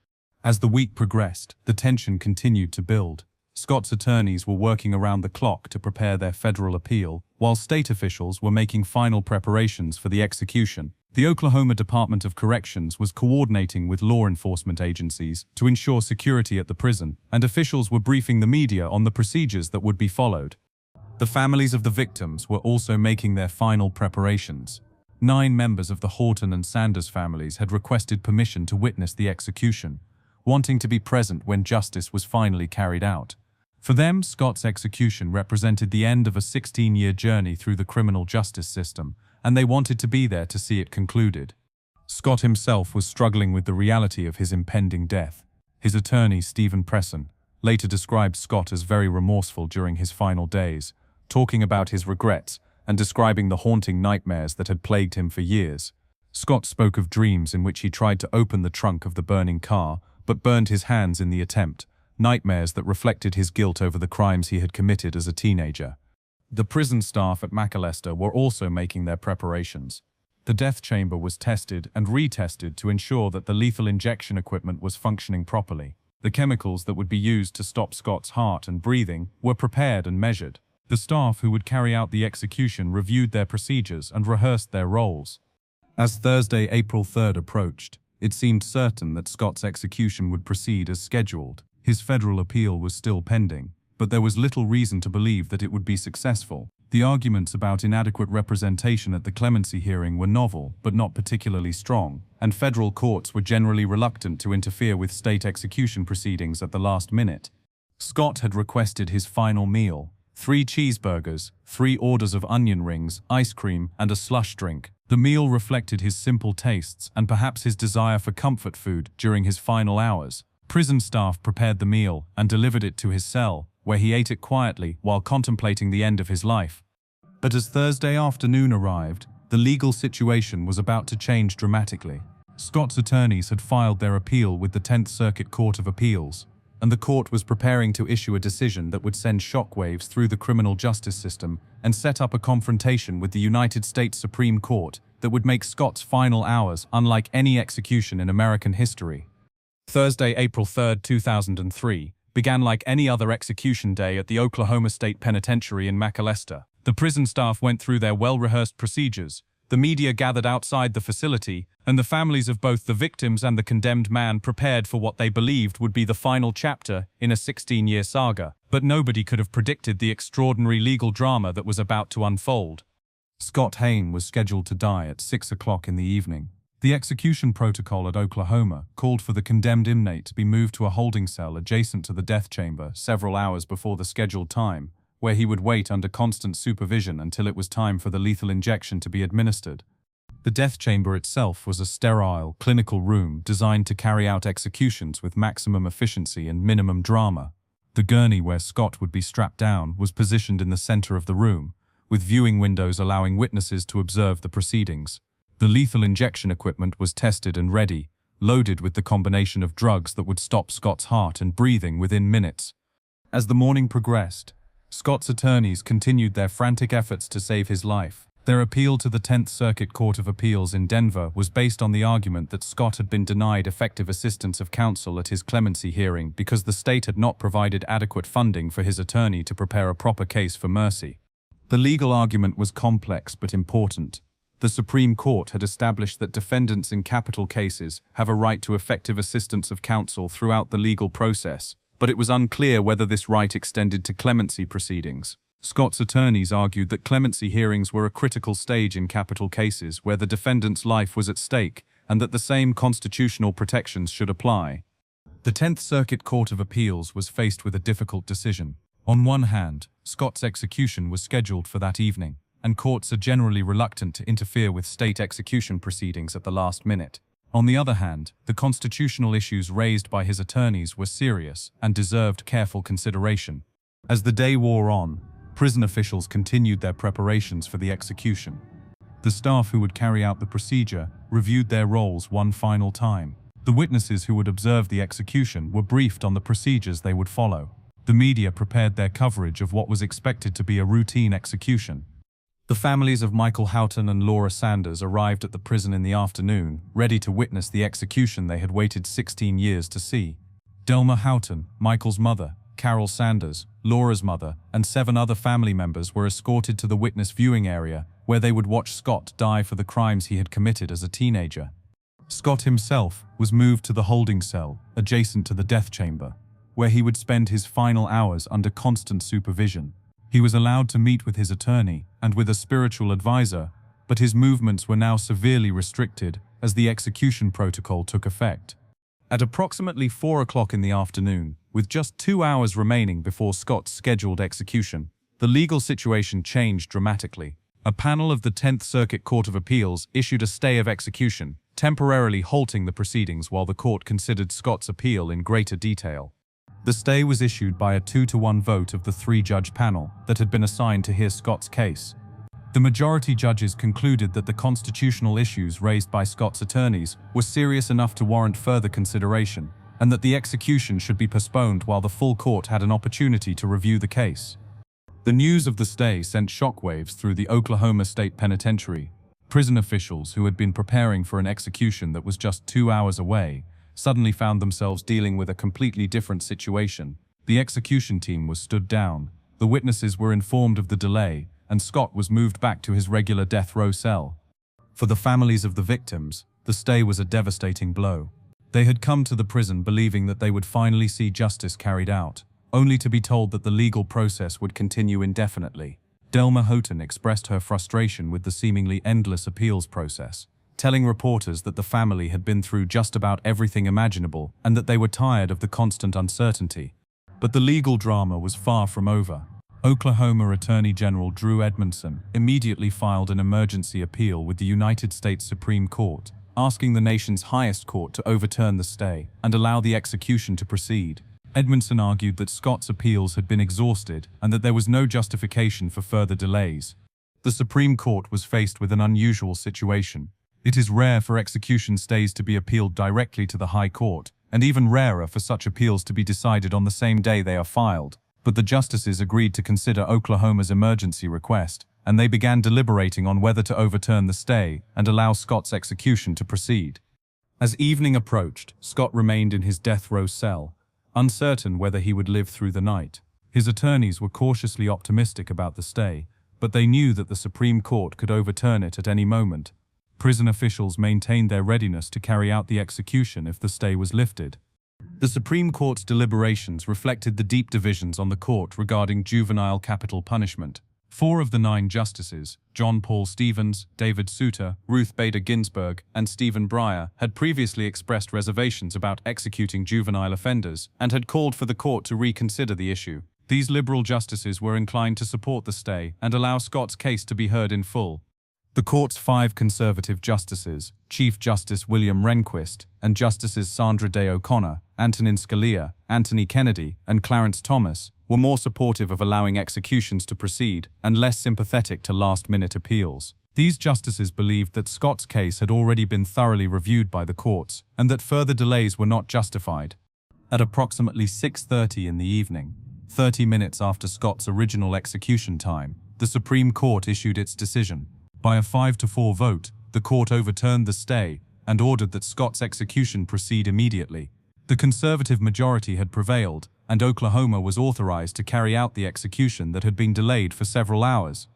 As the week progressed, the tension continued to build. Scott's attorneys were working around the clock to prepare their federal appeal, while state officials were making final preparations for the execution. The Oklahoma Department of Corrections was coordinating with law enforcement agencies to ensure security at the prison, and officials were briefing the media on the procedures that would be followed. The families of the victims were also making their final preparations. 9 members of the Houghton and Sanders families had requested permission to witness the execution, wanting to be present when justice was finally carried out. For them, Scott's execution represented the end of a 16-year journey through the criminal justice system, and they wanted to be there to see it concluded. Scott himself was struggling with the reality of his impending death. His attorney, Stephen Presson, later described Scott as very remorseful during his final days, talking about his regrets and describing the haunting nightmares that had plagued him for years. Scott spoke of dreams in which he tried to open the trunk of the burning car, but burned his hands in the attempt, nightmares that reflected his guilt over the crimes he had committed as a teenager. The prison staff at McAlester were also making their preparations. The death chamber was tested and retested to ensure that the lethal injection equipment was functioning properly. The chemicals that would be used to stop Scott's heart and breathing were prepared and measured. The staff who would carry out the execution reviewed their procedures and rehearsed their roles. As Thursday, April 3rd approached, it seemed certain that Scott's execution would proceed as scheduled. His federal appeal was still pending, but there was little reason to believe that it would be successful. The arguments about inadequate representation at the clemency hearing were novel, but not particularly strong, and federal courts were generally reluctant to interfere with state execution proceedings at the last minute. Scott had requested his final meal: 3 cheeseburgers, 3 orders of onion rings, ice cream, and a slush drink. The meal reflected his simple tastes and perhaps his desire for comfort food during his final hours. Prison staff prepared the meal and delivered it to his cell, where he ate it quietly while contemplating the end of his life. But as Thursday afternoon arrived, the legal situation was about to change dramatically. Scott's attorneys had filed their appeal with the 10th Circuit Court of Appeals, and the court was preparing to issue a decision that would send shockwaves through the criminal justice system and set up a confrontation with the United States Supreme Court that would make Scott's final hours unlike any execution in American history. Thursday, April 3, 2003, began like any other execution day at the Oklahoma State Penitentiary in McAlester. The prison staff went through their well-rehearsed procedures, the media gathered outside the facility, and the families of both the victims and the condemned man prepared for what they believed would be the final chapter in a 16-year saga. But nobody could have predicted the extraordinary legal drama that was about to unfold. Scott Hain was scheduled to die at 6 o'clock in the evening. The execution protocol at Oklahoma called for the condemned inmate to be moved to a holding cell adjacent to the death chamber several hours before the scheduled time, where he would wait under constant supervision until it was time for the lethal injection to be administered. The death chamber itself was a sterile, clinical room designed to carry out executions with maximum efficiency and minimum drama. The gurney where Scott would be strapped down was positioned in the center of the room, with viewing windows allowing witnesses to observe the proceedings. The lethal injection equipment was tested and ready, loaded with the combination of drugs that would stop Scott's heart and breathing within minutes. As the morning progressed, Scott's attorneys continued their frantic efforts to save his life. Their appeal to the 10th Circuit Court of Appeals in Denver was based on the argument that Scott had been denied effective assistance of counsel at his clemency hearing because the state had not provided adequate funding for his attorney to prepare a proper case for mercy. The legal argument was complex but important. The Supreme Court had established that defendants in capital cases have a right to effective assistance of counsel throughout the legal process, but it was unclear whether this right extended to clemency proceedings. Scott's attorneys argued that clemency hearings were a critical stage in capital cases where the defendant's life was at stake, and that the same constitutional protections should apply. The 10th Circuit Court of Appeals was faced with a difficult decision. On one hand, Scott's execution was scheduled for that evening, and courts are generally reluctant to interfere with state execution proceedings at the last minute. On the other hand, the constitutional issues raised by his attorneys were serious and deserved careful consideration. As the day wore on, prison officials continued their preparations for the execution. The staff who would carry out the procedure reviewed their roles one final time. The witnesses who would observe the execution were briefed on the procedures they would follow. The media prepared their coverage of what was expected to be a routine execution. The families of Michael Houghton and Laura Sanders arrived at the prison in the afternoon, ready to witness the execution they had waited 16 years to see. Delma Houghton, Michael's mother, Carol Sanders, Laura's mother, and 7 other family members were escorted to the witness viewing area, where they would watch Scott die for the crimes he had committed as a teenager. Scott himself was moved to the holding cell, adjacent to the death chamber, where he would spend his final hours under constant supervision. He was allowed to meet with his attorney and with a spiritual advisor, but his movements were now severely restricted as the execution protocol took effect. At approximately 4 o'clock in the afternoon, with just 2 hours remaining before Scott's scheduled execution, the legal situation changed dramatically. A panel of the 10th Circuit Court of Appeals issued a stay of execution, temporarily halting the proceedings while the court considered Scott's appeal in greater detail. The stay was issued by a 2-to-1 vote of the 3-judge panel that had been assigned to hear Scott's case. The majority judges concluded that the constitutional issues raised by Scott's attorneys were serious enough to warrant further consideration, and that the execution should be postponed while the full court had an opportunity to review the case. The news of the stay sent shockwaves through the Oklahoma State Penitentiary. Prison officials who had been preparing for an execution that was just 2 hours away suddenly found themselves dealing with a completely different situation. The execution team was stood down, the witnesses were informed of the delay, and Scott was moved back to his regular death row cell. For the families of the victims, the stay was a devastating blow. They had come to the prison believing that they would finally see justice carried out, only to be told that the legal process would continue indefinitely. Delma Houghton expressed her frustration with the seemingly endless appeals process, telling reporters that the family had been through just about everything imaginable and that they were tired of the constant uncertainty. But the legal drama was far from over. Oklahoma Attorney General Drew Edmondson immediately filed an emergency appeal with the United States Supreme Court, asking the nation's highest court to overturn the stay and allow the execution to proceed. Edmondson argued that Scott's appeals had been exhausted and that there was no justification for further delays. The Supreme Court was faced with an unusual situation. It is rare for execution stays to be appealed directly to the High Court, and even rarer for such appeals to be decided on the same day they are filed. But the justices agreed to consider Oklahoma's emergency request, and they began deliberating on whether to overturn the stay and allow Scott's execution to proceed. As evening approached, Scott remained in his death row cell, uncertain whether he would live through the night. His attorneys were cautiously optimistic about the stay, but they knew that the Supreme Court could overturn it at any moment. Prison officials maintained their readiness to carry out the execution if the stay was lifted. The Supreme Court's deliberations reflected the deep divisions on the court regarding juvenile capital punishment. 4 of the 9 justices, John Paul Stevens, David Souter, Ruth Bader Ginsburg, and Stephen Breyer, had previously expressed reservations about executing juvenile offenders and had called for the court to reconsider the issue. These liberal justices were inclined to support the stay and allow Scott's case to be heard in full. The court's 5 conservative justices, Chief Justice William Rehnquist, and Justices Sandra Day O'Connor, Antonin Scalia, Anthony Kennedy, and Clarence Thomas, were more supportive of allowing executions to proceed and less sympathetic to last-minute appeals. These justices believed that Scott's case had already been thoroughly reviewed by the courts and that further delays were not justified. At approximately 6:30 in the evening, 30 minutes after Scott's original execution time, the Supreme Court issued its decision. By a 5-4 vote, the court overturned the stay and ordered that Scott's execution proceed immediately. The conservative majority had prevailed, and Oklahoma was authorized to carry out the execution that had been delayed for several hours.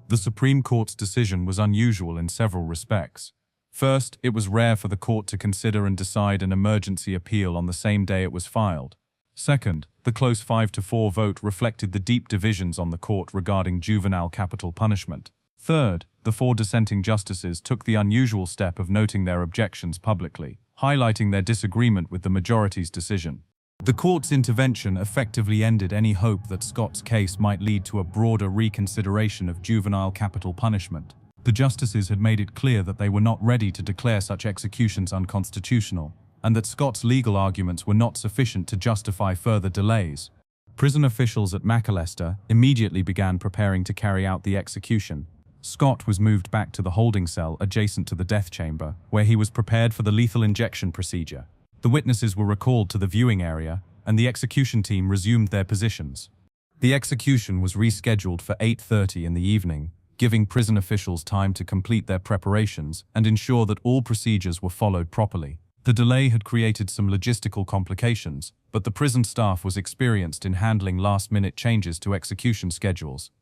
The Supreme Court's decision was unusual in several respects. First, it was rare for the court to consider and decide an emergency appeal on the same day it was filed. Second, the close 5-4 vote reflected the deep divisions on the court regarding juvenile capital punishment. Third, the 4 dissenting justices took the unusual step of noting their objections publicly, highlighting their disagreement with the majority's decision. The court's intervention effectively ended any hope that Scott's case might lead to a broader reconsideration of juvenile capital punishment. The justices had made it clear that they were not ready to declare such executions unconstitutional, and that Scott's legal arguments were not sufficient to justify further delays. Prison officials at McAlester immediately began preparing to carry out the execution. Scott was moved back to the holding cell adjacent to the death chamber, where he was prepared for the lethal injection procedure. The witnesses were recalled to the viewing area, and the execution team resumed their positions. The execution was rescheduled for 8:30 in the evening, giving prison officials time to complete their preparations and ensure that all procedures were followed properly. The delay had created some logistical complications, but the prison staff was experienced in handling last-minute changes to execution schedules.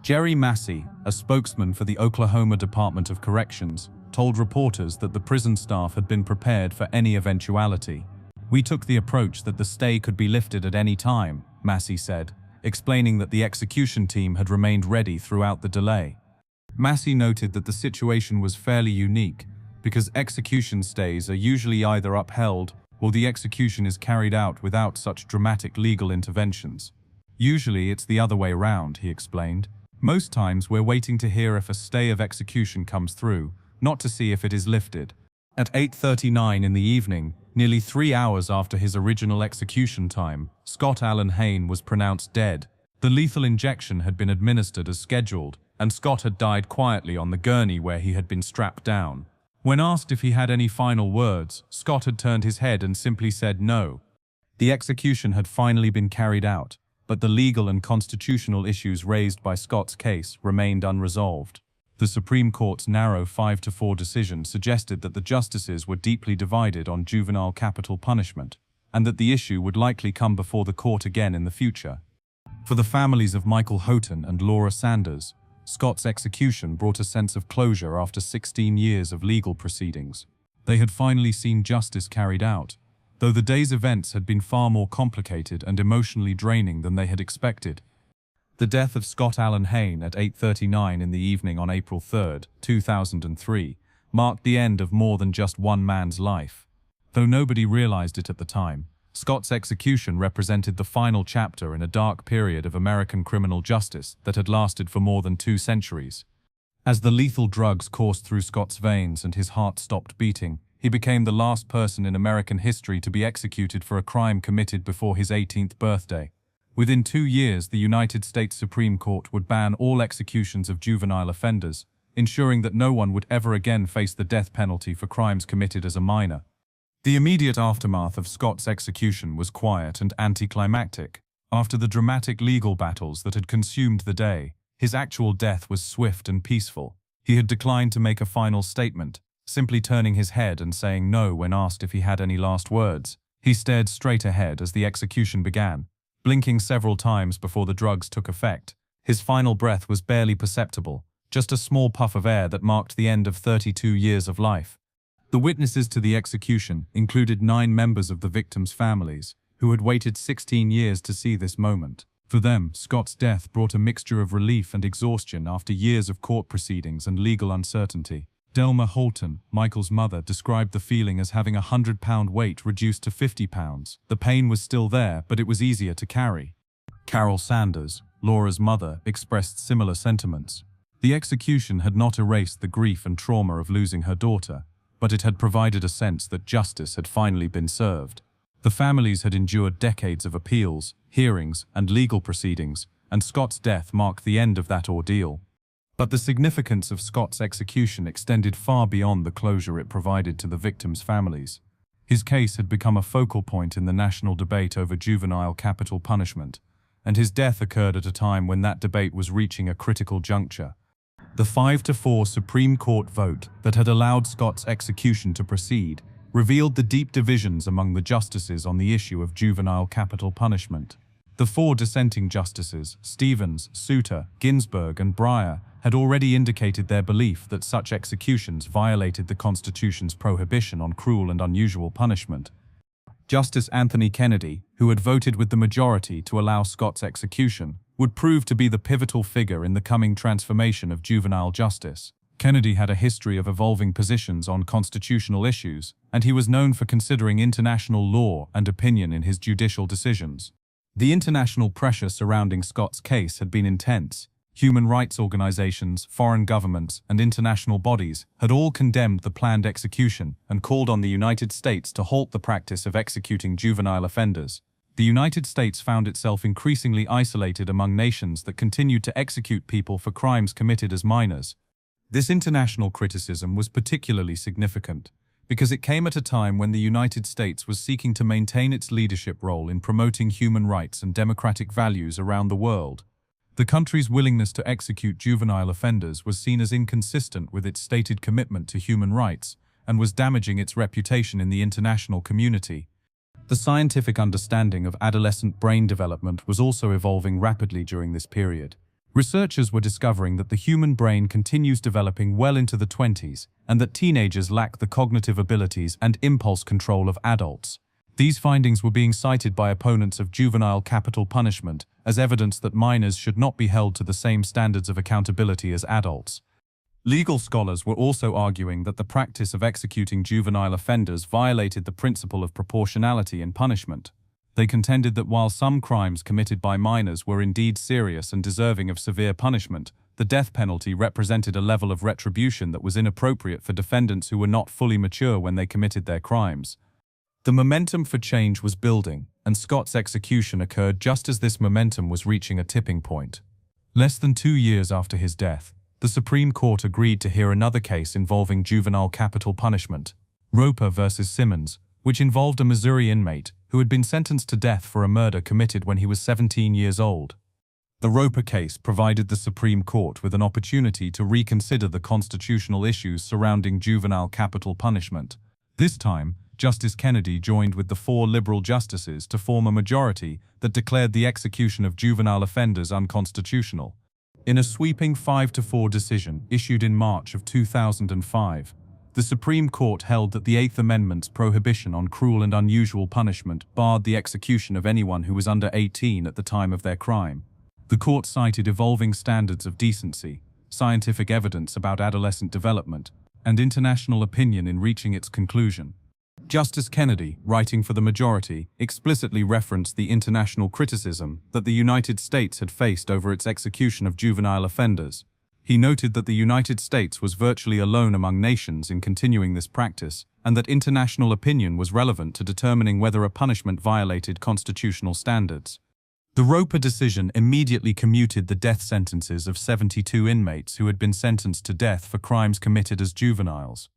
Jerry Massey, a spokesman for the Oklahoma Department of Corrections, told reporters that the prison staff had been prepared for any eventuality. "We took the approach that the stay could be lifted at any time," Massey said, explaining that the execution team had remained ready throughout the delay. Massey noted that the situation was fairly unique because execution stays are usually either upheld or the execution is carried out without such dramatic legal interventions. "Usually it's the other way around," he explained. "Most times we're waiting to hear if a stay of execution comes through, not to see if it is lifted." At 8:39 in the evening, nearly 3 hours after his original execution time, Scott Allen Hain was pronounced dead. The lethal injection had been administered as scheduled, and Scott had died quietly on the gurney where he had been strapped down. When asked if he had any final words, Scott had turned his head and simply said no. The execution had finally been carried out, but the legal and constitutional issues raised by Scott's case remained unresolved. The Supreme Court's narrow 5-4 decision suggested that the justices were deeply divided on juvenile capital punishment, and that the issue would likely come before the court again in the future. For the families of Michael Houghton and Laura Sanders, Scott's execution brought a sense of closure after 16 years of legal proceedings. They had finally seen justice carried out, though the day's events had been far more complicated and emotionally draining than they had expected. The death of Scott Allen Hain at 8:39 in the evening on April 3, 2003, marked the end of more than just one man's life. Though nobody realized it at the time, Scott's execution represented the final chapter in a dark period of American criminal justice that had lasted for more than 2 centuries. As the lethal drugs coursed through Scott's veins and his heart stopped beating, he became the last person in American history to be executed for a crime committed before his 18th birthday. Within 2 years, the United States Supreme Court would ban all executions of juvenile offenders, ensuring that no one would ever again face the death penalty for crimes committed as a minor. The immediate aftermath of Scott's execution was quiet and anticlimactic. After the dramatic legal battles that had consumed the day, his actual death was swift and peaceful. He had declined to make a final statement, simply turning his head and saying no when asked if he had any last words. He stared straight ahead as the execution began, blinking several times before the drugs took effect. His final breath was barely perceptible, just a small puff of air that marked the end of 32 years of life. The witnesses to the execution included 9 members of the victims' families, who had waited 16 years to see this moment. For them, Scott's death brought a mixture of relief and exhaustion after years of court proceedings and legal uncertainty. Delma Houghton, Michael's mother, described the feeling as having a 100-pound weight reduced to 50 pounds. The pain was still there, but it was easier to carry. Carol Sanders, Laura's mother, expressed similar sentiments. The execution had not erased the grief and trauma of losing her daughter, but it had provided a sense that justice had finally been served. The families had endured decades of appeals, hearings, and legal proceedings, and Scott's death marked the end of that ordeal. But the significance of Scott's execution extended far beyond the closure it provided to the victims' families. His case had become a focal point in the national debate over juvenile capital punishment, and his death occurred at a time when that debate was reaching a critical juncture. The 5-4 Supreme Court vote that had allowed Scott's execution to proceed revealed the deep divisions among the justices on the issue of juvenile capital punishment. The 4 dissenting justices, Stevens, Souter, Ginsburg, and Breyer, had already indicated their belief that such executions violated the Constitution's prohibition on cruel and unusual punishment. Justice Anthony Kennedy, who had voted with the majority to allow Scott's execution, would prove to be the pivotal figure in the coming transformation of juvenile justice. Kennedy had a history of evolving positions on constitutional issues, and he was known for considering international law and opinion in his judicial decisions. The international pressure surrounding Scott's case had been intense. Human rights organizations, foreign governments, and international bodies had all condemned the planned execution and called on the United States to halt the practice of executing juvenile offenders. The United States found itself increasingly isolated among nations that continued to execute people for crimes committed as minors. This international criticism was particularly significant because it came at a time when the United States was seeking to maintain its leadership role in promoting human rights and democratic values around the world. The country's willingness to execute juvenile offenders was seen as inconsistent with its stated commitment to human rights and was damaging its reputation in the international community. The scientific understanding of adolescent brain development was also evolving rapidly during this period. Researchers were discovering that the human brain continues developing well into the 20s and that teenagers lack the cognitive abilities and impulse control of adults. These findings were being cited by opponents of juvenile capital punishment as evidence that minors should not be held to the same standards of accountability as adults. Legal scholars were also arguing that the practice of executing juvenile offenders violated the principle of proportionality in punishment. They contended that while some crimes committed by minors were indeed serious and deserving of severe punishment, the death penalty represented a level of retribution that was inappropriate for defendants who were not fully mature when they committed their crimes. The momentum for change was building, and Scott's execution occurred just as this momentum was reaching a tipping point. Less than 2 years after his death, the Supreme Court agreed to hear another case involving juvenile capital punishment, Roper versus Simmons, which involved a Missouri inmate who had been sentenced to death for a murder committed when he was 17 years old. The Roper case provided the Supreme Court with an opportunity to reconsider the constitutional issues surrounding juvenile capital punishment. This time, Justice Kennedy joined with the 4 liberal justices to form a majority that declared the execution of juvenile offenders unconstitutional. In a sweeping 5-4 decision issued in March of 2005, the Supreme Court held that the Eighth Amendment's prohibition on cruel and unusual punishment barred the execution of anyone who was under 18 at the time of their crime. The court cited evolving standards of decency, scientific evidence about adolescent development, and international opinion in reaching its conclusion. Justice Kennedy, writing for the majority, explicitly referenced the international criticism that the United States had faced over its execution of juvenile offenders. He noted that the United States was virtually alone among nations in continuing this practice, and that international opinion was relevant to determining whether a punishment violated constitutional standards. The Roper decision immediately commuted the death sentences of 72 inmates who had been sentenced to death for crimes committed as juveniles.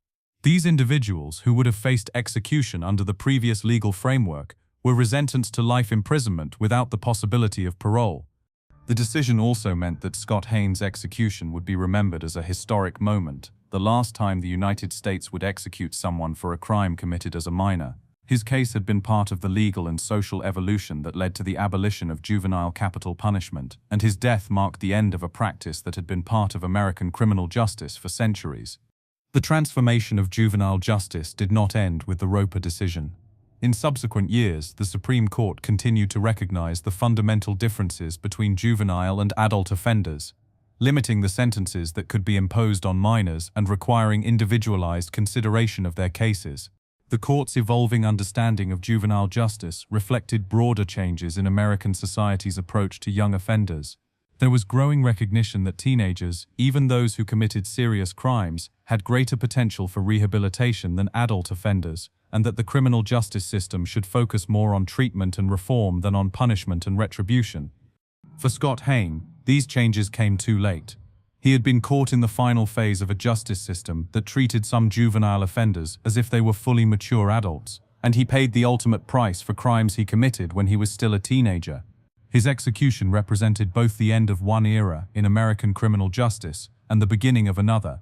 These individuals, who would have faced execution under the previous legal framework, were sentenced to life imprisonment without the possibility of parole. The decision also meant that Scott Hain's execution would be remembered as a historic moment, the last time the United States would execute someone for a crime committed as a minor. His case had been part of the legal and social evolution that led to the abolition of juvenile capital punishment, and his death marked the end of a practice that had been part of American criminal justice for centuries. The transformation of juvenile justice did not end with the Roper decision. In subsequent years, the Supreme Court continued to recognize the fundamental differences between juvenile and adult offenders, limiting the sentences that could be imposed on minors and requiring individualized consideration of their cases. The court's evolving understanding of juvenile justice reflected broader changes in American society's approach to young offenders. There was growing recognition that teenagers, even those who committed serious crimes, had greater potential for rehabilitation than adult offenders, and that the criminal justice system should focus more on treatment and reform than on punishment and retribution. For Scott Hain, these changes came too late. He had been caught in the final phase of a justice system that treated some juvenile offenders as if they were fully mature adults, and he paid the ultimate price for crimes he committed when he was still a teenager. His execution represented both the end of one era in American criminal justice and the beginning of another.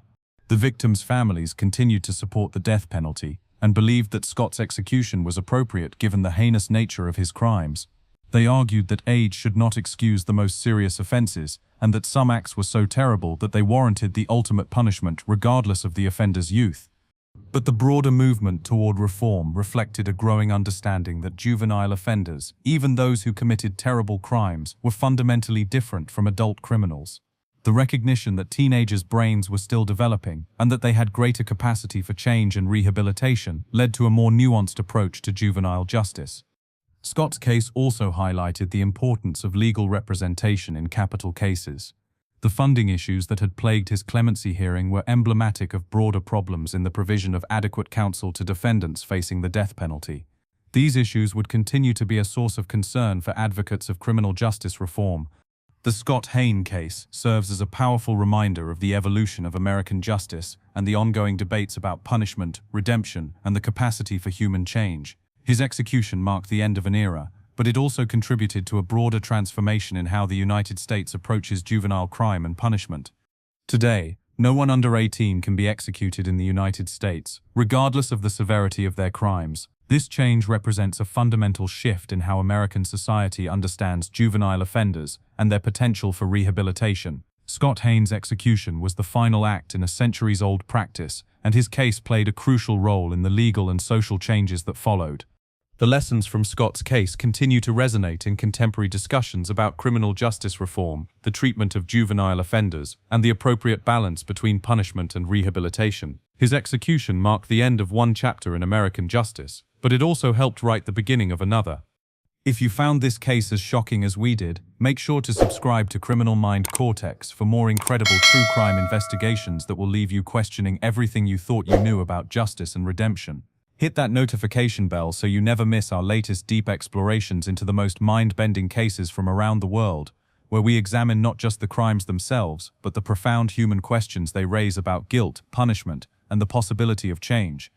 The victims' families continued to support the death penalty and believed that Scott's execution was appropriate given the heinous nature of his crimes. They argued that age should not excuse the most serious offenses, and that some acts were so terrible that they warranted the ultimate punishment regardless of the offender's youth. But the broader movement toward reform reflected a growing understanding that juvenile offenders, even those who committed terrible crimes, were fundamentally different from adult criminals. The recognition that teenagers' brains were still developing and that they had greater capacity for change and rehabilitation led to a more nuanced approach to juvenile justice. Scott's case also highlighted the importance of legal representation in capital cases. The funding issues that had plagued his clemency hearing were emblematic of broader problems in the provision of adequate counsel to defendants facing the death penalty. These issues would continue to be a source of concern for advocates of criminal justice reform. The Scott Hain case serves as a powerful reminder of the evolution of American justice and the ongoing debates about punishment, redemption, and the capacity for human change. His execution marked the end of an era, but it also contributed to a broader transformation in how the United States approaches juvenile crime and punishment. Today, no one under 18 can be executed in the United States, regardless of the severity of their crimes. This change represents a fundamental shift in how American society understands juvenile offenders and their potential for rehabilitation. Scott Hain's execution was the final act in a centuries-old practice, and his case played a crucial role in the legal and social changes that followed. The lessons from Scott's case continue to resonate in contemporary discussions about criminal justice reform, the treatment of juvenile offenders, and the appropriate balance between punishment and rehabilitation. His execution marked the end of one chapter in American justice, but it also helped write the beginning of another. If you found this case as shocking as we did, make sure to subscribe to Criminal Mind Cortex for more incredible true crime investigations that will leave you questioning everything you thought you knew about justice and redemption. Hit that notification bell so you never miss our latest deep explorations into the most mind-bending cases from around the world, where we examine not just the crimes themselves, but the profound human questions they raise about guilt, punishment, and the possibility of change.